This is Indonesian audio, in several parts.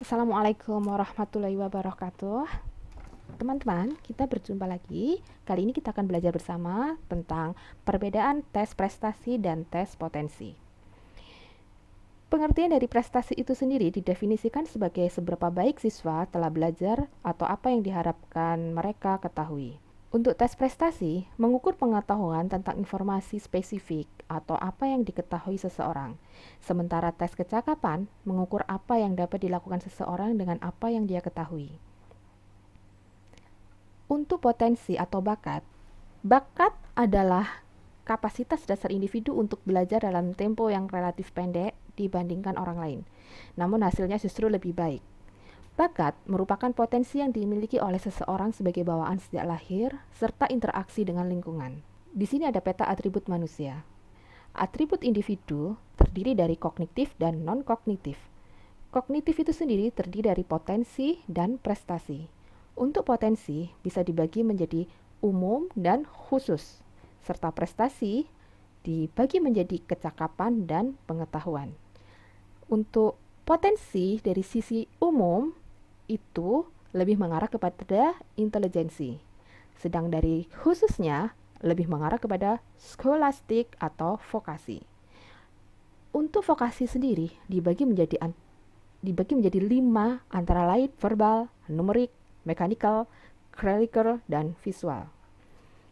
Assalamualaikum warahmatullahi wabarakatuh. Teman-teman, kita berjumpa lagi. Kali ini kita akan belajar bersama tentang perbedaan tes prestasi dan tes potensi. Pengertian dari prestasi itu sendiri didefinisikan sebagai seberapa baik siswa telah belajar atau apa yang diharapkan mereka ketahui. Untuk tes prestasi, mengukur pengetahuan tentang informasi spesifik atau apa yang diketahui seseorang. Sementara tes kecakapan mengukur apa yang dapat dilakukan seseorang dengan apa yang dia ketahui. Untuk potensi atau bakat, bakat adalah kapasitas dasar individu untuk belajar dalam tempo yang relatif pendek dibandingkan orang lain. Namun hasilnya justru lebih baik. Bakat merupakan potensi yang dimiliki oleh seseorang sebagai bawaan sejak lahir, serta interaksi dengan lingkungan. Di sini ada peta atribut manusia. Atribut individu terdiri dari kognitif dan non-kognitif. Kognitif itu sendiri terdiri dari potensi dan prestasi. Untuk potensi bisa dibagi menjadi umum dan khusus, serta prestasi dibagi menjadi kecakapan dan pengetahuan. Untuk potensi dari sisi umum itu lebih mengarah kepada intelijensi, sedang dari khususnya lebih mengarah kepada skolastik atau vokasi. Untuk vokasi sendiri dibagi menjadi 5, antara lain verbal, numerik, mechanical, clerical, dan visual.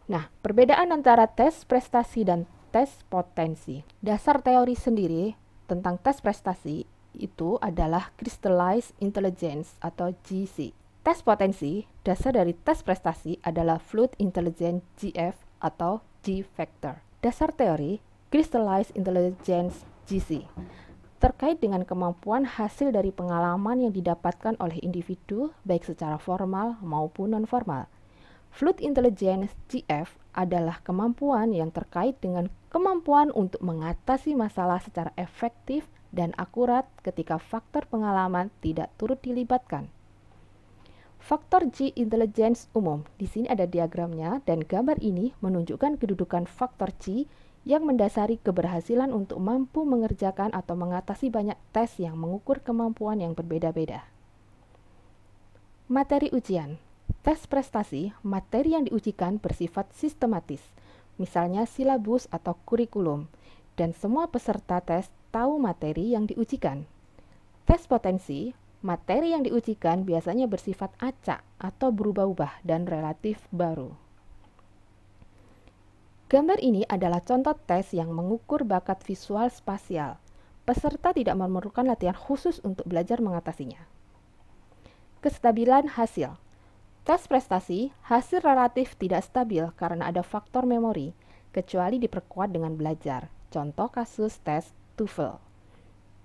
Nah, perbedaan antara tes prestasi dan tes potensi. Dasar teori sendiri tentang tes prestasi itu adalah Crystallized Intelligence atau GC. Tes potensi, dasar dari tes prestasi adalah Fluid Intelligence GF atau G Factor. Dasar teori Crystallized Intelligence GC terkait dengan kemampuan hasil dari pengalaman yang didapatkan oleh individu baik secara formal maupun non-formal. Fluid Intelligence GF adalah kemampuan yang terkait dengan kemampuan untuk mengatasi masalah secara efektif dan akurat ketika faktor pengalaman tidak turut dilibatkan. Faktor G intelligence umum. Di sini ada diagramnya dan gambar ini menunjukkan kedudukan faktor G yang mendasari keberhasilan untuk mampu mengerjakan atau mengatasi banyak tes yang mengukur kemampuan yang berbeda-beda. Materi ujian. Tes prestasi, materi yang diujikan bersifat sistematis, misalnya silabus atau kurikulum, dan semua peserta tes tahu materi yang diujikan. Tes potensi, materi yang diujikan biasanya bersifat acak atau berubah-ubah dan relatif baru. Gambar ini adalah contoh tes yang mengukur bakat visual spasial. Peserta tidak memerlukan latihan khusus untuk belajar mengatasinya. Kestabilan hasil. Tes prestasi, hasil relatif tidak stabil karena ada faktor memori, kecuali diperkuat dengan belajar. Contoh kasus tes TOEFL.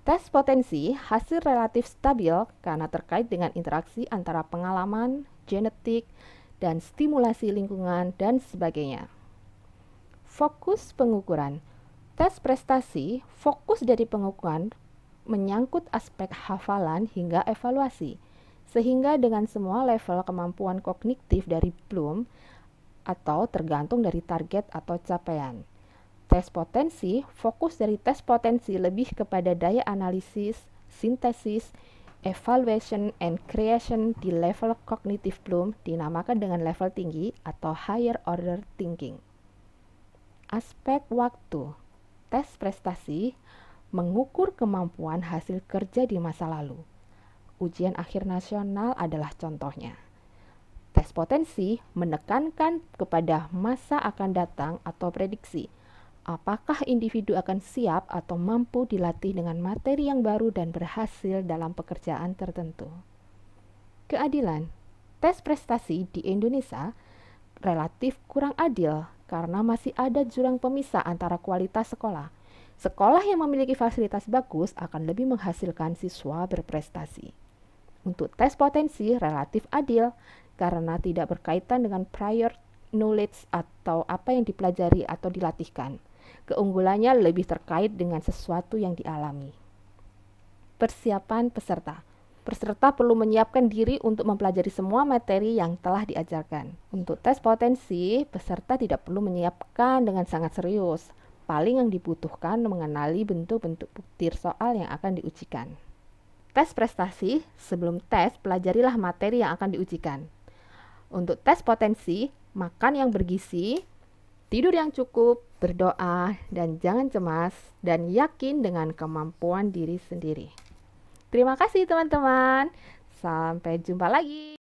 Tes potensi, hasil relatif stabil karena terkait dengan interaksi antara pengalaman, genetik, dan stimulasi lingkungan, dan sebagainya. Fokus pengukuran. Tes prestasi, fokus dari pengukuran menyangkut aspek hafalan hingga evaluasi, sehingga dengan semua level kemampuan kognitif dari Bloom atau tergantung dari target atau capaian. Tes potensi, fokus dari tes potensi lebih kepada daya analisis, sintesis, evaluation, and creation di level kognitif Bloom dinamakan dengan level tinggi atau higher order thinking. Aspek waktu. Tes prestasi mengukur kemampuan hasil kerja di masa lalu. Ujian akhir nasional adalah contohnya. Tes potensi menekankan kepada masa akan datang atau prediksi. Apakah individu akan siap atau mampu dilatih dengan materi yang baru dan berhasil dalam pekerjaan tertentu. Keadilan. Tes prestasi di Indonesia relatif kurang adil karena masih ada jurang pemisah antara kualitas sekolah. Sekolah yang memiliki fasilitas bagus akan lebih menghasilkan siswa berprestasi. Untuk tes potensi relatif adil karena tidak berkaitan dengan prior knowledge atau apa yang dipelajari atau dilatihkan. Keunggulannya lebih terkait dengan sesuatu yang dialami. Persiapan peserta. Peserta perlu menyiapkan diri untuk mempelajari semua materi yang telah diajarkan. Untuk tes potensi, peserta tidak perlu menyiapkan dengan sangat serius. Paling yang dibutuhkan mengenali bentuk-bentuk butir soal yang akan diujikan. tes prestasi, sebelum tes pelajarilah materi yang akan diujikan. Untuk tes potensi, makan yang bergizi, tidur yang cukup, berdoa, dan jangan cemas, dan yakin dengan kemampuan diri sendiri. Terima kasih teman-teman. Sampai jumpa lagi.